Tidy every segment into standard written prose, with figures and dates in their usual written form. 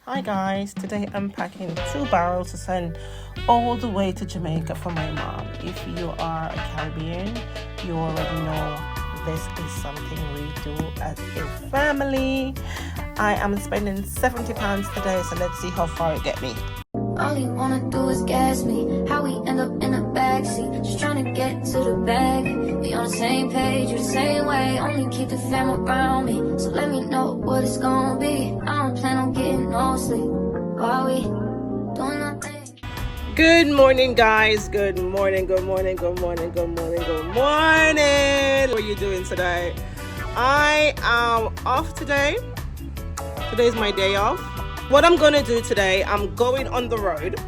Hi guys, today I'm packing 2 barrels to send all the way to Jamaica for my mom. If you are a Caribbean, you already know this is something we do as a family. I am spending £70 today, so let's see how far it get me. All you wanna do is gas me. How we end up in the backseat, just trying to get to the bag. We on the same page, you the same way. Only keep the fam around me, so let me know what it's gonna be. I don't plan on getting no sleep while we doing nothing. Good morning, guys. Good morning. What are you doing today? I am off today. Today's my day off. What I'm gonna do today, I'm going on the road.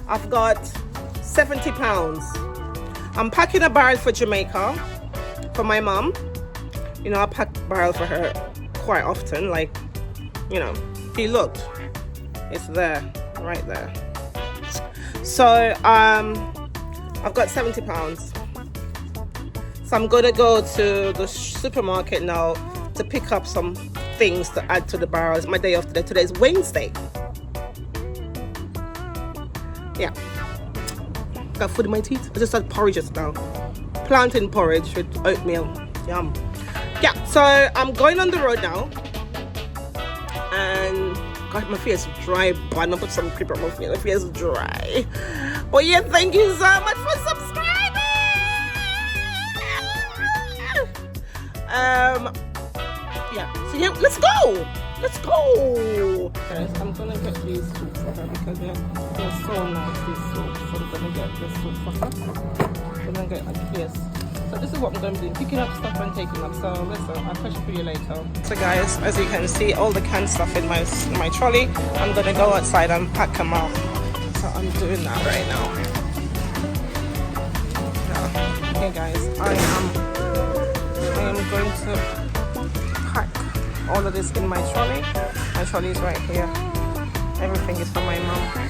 I've got £70. I'm packing a barrel for Jamaica for my mom. You know, I pack barrel for her quite often. Like, you know, if you looked, it's there, right there. So I've got £70. So I'm gonna go to the supermarket now to pick up some things to add to the barrel. It's my day off today. Today's Wednesday. Yeah. Got food in my teeth. I just had porridge just now. Plantain porridge with oatmeal. Yum. Yeah, so I'm going on the road now. And God, my face is dry, but I'm gonna put some cream on my face. My face is dry. But yeah, thank you so much for subscribing. Yeah, so yeah, let's go. Guys, I'm gonna get these soup for her because they're so nice, these soup. So I'm gonna get this soup for her. I'm gonna get a case. So this is what I'm gonna be doing, picking up stuff and taking up. So listen, I'll catch up with you later. So guys, as you can see, all the canned stuff in my trolley. I'm gonna go outside and pack them out. So I'm doing that right now. Yeah. Okay guys, I am going to pack all of this in my trolley. My trolley is right here. Everything is for my mom.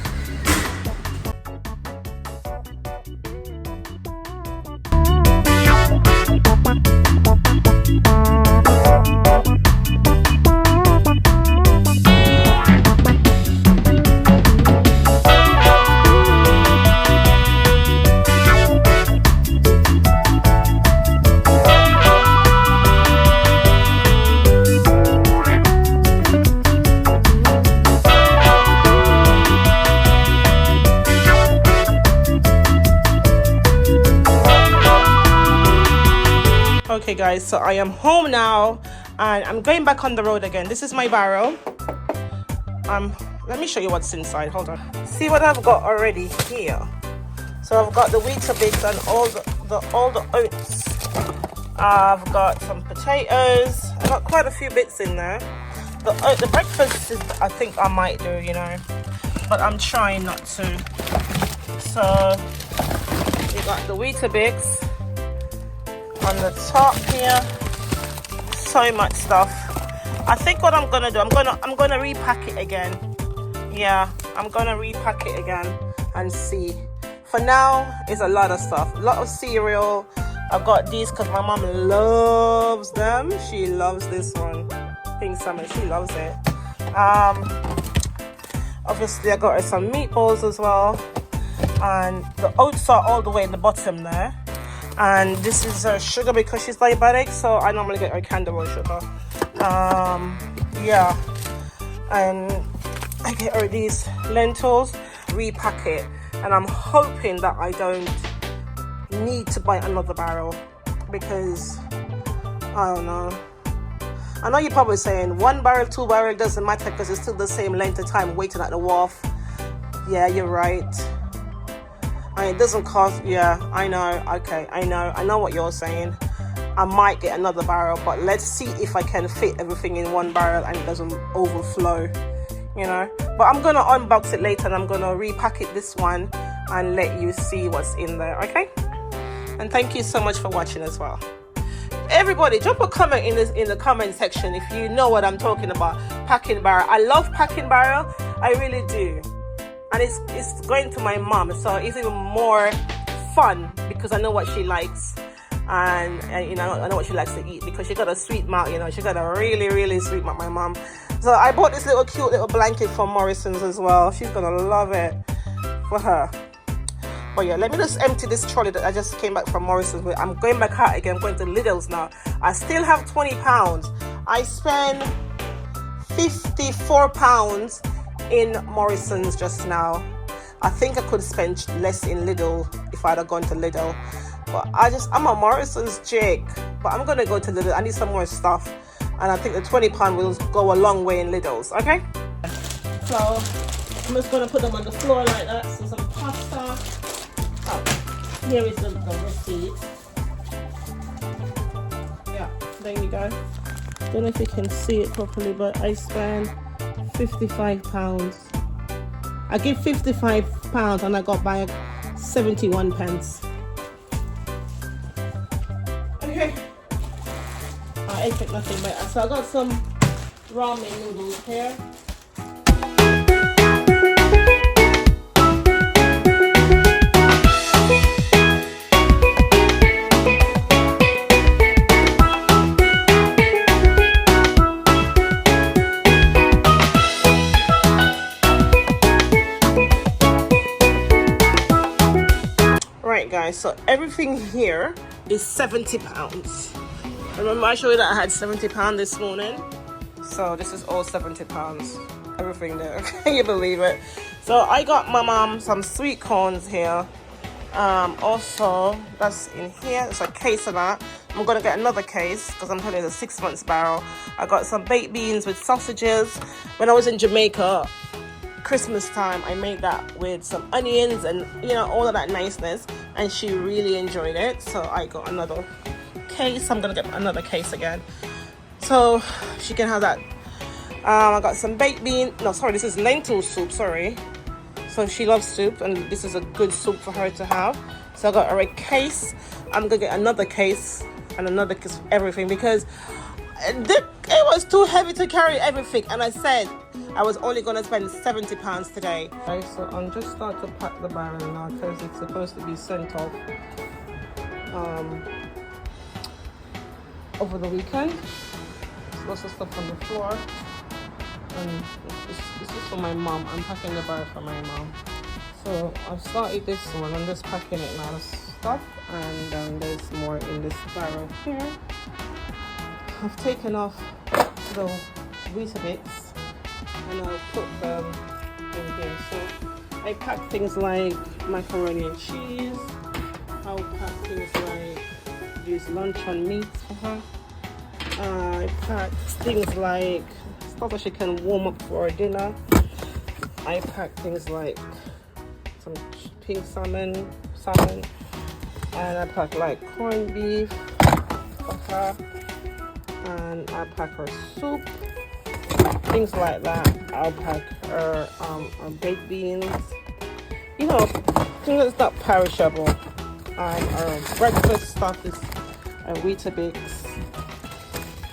Okay guys, so I am home now and I'm going back on the road again. This is my barrel. Let me show you what's inside. Hold on. See what I've got already here. So I've got the Weetabix and all the oats. I've got some potatoes. I've got quite a few bits in there. The breakfast is, I think I might do, you know, but I'm trying not to. So you got the Weetabix on the top here. So much stuff. I think what I'm gonna do, I'm gonna repack it again. Yeah, I'm gonna repack it again and see. For now, it's a lot of stuff. A lot of cereal. I've got these because my mom loves them. She loves this one, pink salmon. She loves it. Obviously I got her some meatballs as well, and the oats are all the way in the bottom there. And this is her sugar because she's diabetic, so I normally get her candle sugar. Yeah, and I get her these lentils, repack it, and I'm hoping that I don't need to buy another barrel because I don't know. I know you're probably saying 1 barrel, 2 barrel doesn't matter because it's still the same length of time waiting at the wharf. Yeah, you're right. And it doesn't cost. Yeah, I know. Okay, I know what you're saying. I might get another barrel, but let's see if I can fit everything in 1 barrel and it doesn't overflow, you know. But I'm gonna unbox it later and I'm gonna repack it this one and let you see what's in there. Okay, and thank you so much for watching as well. Everybody drop a comment in the comment section if you know what I'm talking about. Packing barrel. I love packing barrel, I really do. And it's going to my mom, so it's even more fun because I know what she likes. And you know, I know what she likes to eat because she got a sweet mouth, you know. She got a really, really sweet mouth, my mom. So I bought this little cute little blanket from Morrison's as well. She's gonna love it for her. But yeah, let me just empty this trolley that I just came back from Morrison's with. I'm going back out again. I'm going to Lidl's now. I still have £20. I spent £54 in Morrison's just now. I think I could spend less in Lidl if I'd have gone to Lidl. But I'm a Morrison's chick. But I'm gonna go to Lidl. I need some more stuff. And I think the £20 will go a long way in Lidl's, okay? So I'm just gonna put them on the floor like that. So some pasta. Oh, here is the receipt. Yeah, there you go. Don't know if you can see it properly, but I spent £55. I gave £55 and I got back 71 pence. Okay. I expect nothing better. So I got some ramen noodles here. Guys, so everything here is £70. Remember I showed you that I had £70 this morning, so this is all £70, everything there. Can you believe it? So I got my mom some sweet corns here, also that's in here. It's a case of that. I'm gonna get another case because I'm telling you, it's a 6 months barrel. I got some baked beans with sausages. When I was in Jamaica Christmas time, I made that with some onions and all of that niceness, and she really enjoyed it. So I got another case. I'm gonna get another case again so she can have that. I got some baked bean, no sorry, this is lentil soup, sorry. So she loves soup and this is a good soup for her to have. So I got her a case. I'm gonna get another case and another case of everything because it was too heavy to carry everything, and I said I was only going to spend £70 today. Okay, so I'm just starting to pack the barrel now because it's supposed to be sent off over the weekend. There's lots of stuff on the floor, and it's just for my mom. I'm packing the barrel for my mom. So I've started this one. I'm just packing it now, stuff, and there's more in this barrel here. I've taken off the Weetabix and I'll put them in here. So I pack things like macaroni and cheese. I'll pack things like these luncheon meats for her. I pack things like stuff that she can warm up for her dinner. I pack things like some pink salmon, and I pack like corned beef for her. And I pack her soup, things like that. I'll pack her baked beans, things that's not perishable. Her breakfast stuff is a Weetabix.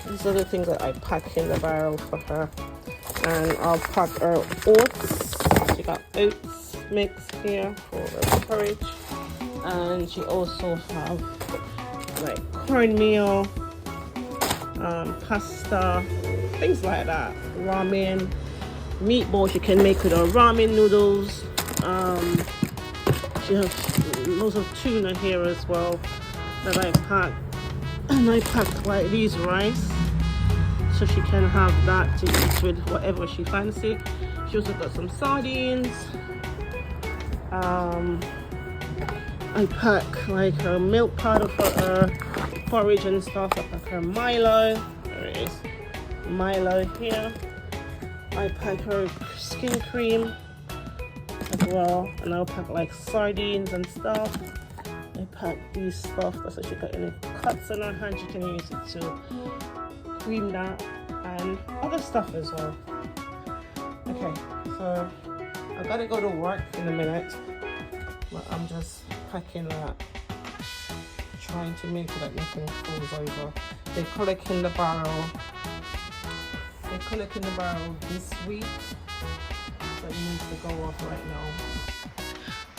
These are the things that I pack in the barrel for her. And I'll pack her oats. She got oats mix here for her porridge. And she also have like cornmeal, pasta, things like that, ramen, meatballs you can make with her ramen noodles. She has loads of tuna here as well that I pack, and I packed like these rice so she can have that to eat with whatever she fancy. She also got some sardines. I pack like her milk powder for her porridge and stuff. I pack her Milo. There it is, Milo here. I pack her skin cream as well, and I'll pack like sardines and stuff. I pack these stuff so she got any cuts on her hand, she can use it to cream that, and other stuff as well. Okay, so I gotta go to work in a minute, but I'm just packing that, trying to make sure that nothing falls over. They're collecting the barrel. They're collecting the barrel this week, so it needs to go off right now.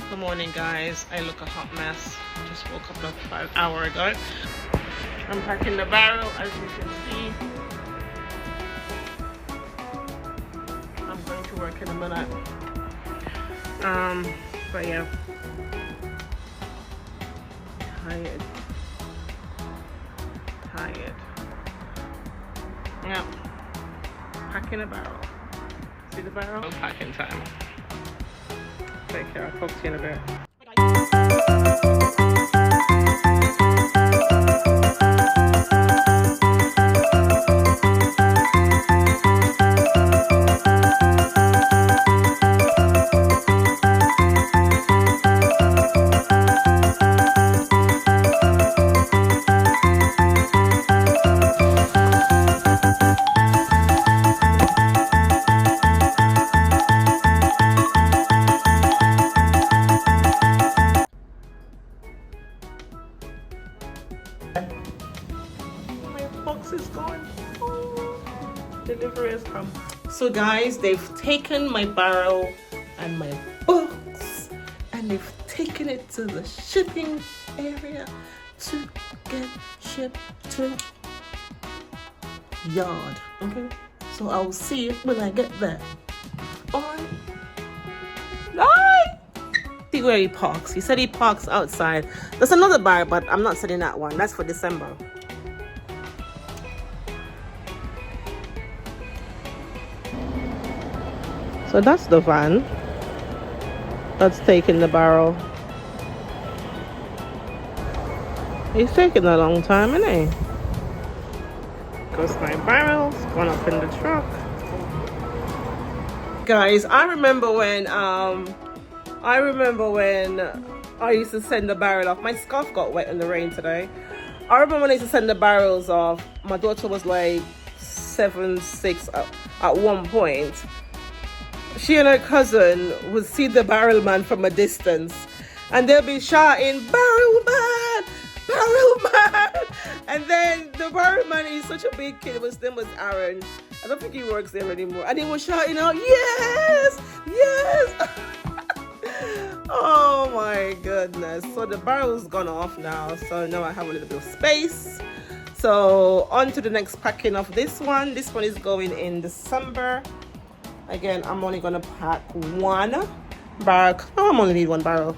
Good morning, guys. I look a hot mess. Just woke up about an hour ago. I'm packing the barrel, as you can see. going to work in a minute. But yeah, tired. Yeah, packing a barrel. See the barrel? Packing time. Take care. I'll talk to you in a bit. Is gone. Oh, delivery has come. So guys, they've taken my barrel and my box and they've taken it to the shipping area to get shipped to yard. Okay, so I'll see you when I get there. Alright. Bye. See where he parks. He said he parks outside. There's another bar, but I'm not selling that one. That's for December. So that's the van that's taking the barrel. He's taking a long time, isn't he? Because my barrel's gone up in the truck. Guys, I remember when I used to send the barrel off. My scarf got wet in the rain today. I remember when I used to send the barrels off. My daughter was like 7-6 at one point. She and her cousin would see the barrel man from a distance and they'll be shouting, "Barrel man! Barrel man!" And then the barrel man is such a big kid. His name was Aaron. I don't think he works there anymore. And he was shouting out, "Yes! Yes!" Oh my goodness. So the barrel's gone off now. So now I have a little bit of space. So on to the next packing of this one. This one is going in December. Again, I'm only gonna pack one barrel. Oh, I'm only need one barrel.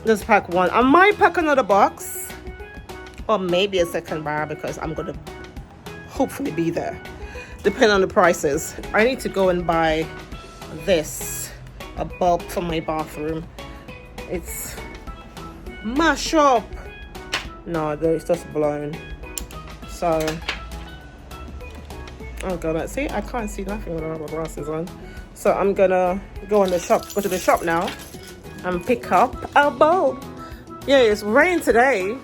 Just pack one. I might pack another box or maybe a second barrel because I'm gonna hopefully be there, depending on the prices. I need to go and buy this, a bulb for my bathroom. It's mash up. No, it's just blown. So I'm gonna see. I can't see nothing with my glasses on. So I'm gonna go to the shop now and pick up a bulb. Yeah, it's rained today.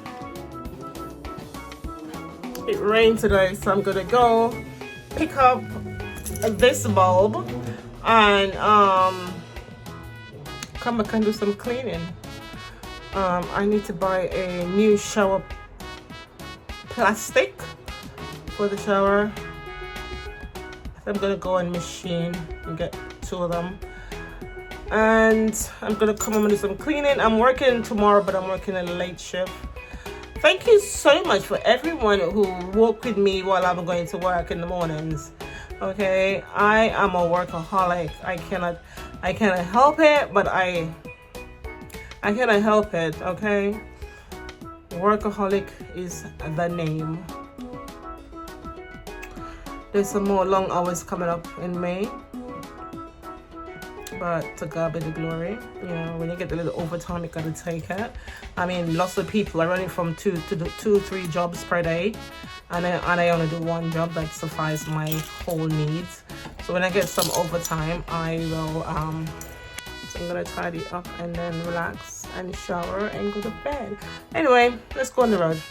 It rained today, so I'm gonna go pick up this bulb and come back and do some cleaning. I need to buy a new shower plastic for the shower. I'm gonna go on machine and get 2 of them, and I'm gonna come home and do some cleaning. I'm working tomorrow, but I'm working a late shift. Thank you so much for everyone who work with me while I'm going to work in the mornings. Okay, I am a workaholic. I cannot help it, but I cannot help it. Okay, workaholic is the name. There's some more long hours coming up in May, but to God be the glory. You know, when you get a little overtime, you gotta take it. I mean, lots of people are running from 2 to 3 jobs per day, and I only do 1 job that suffices my whole needs. So when I get some overtime, I will so I'm gonna tidy up and then relax and shower and go to bed. Anyway, let's go on the road.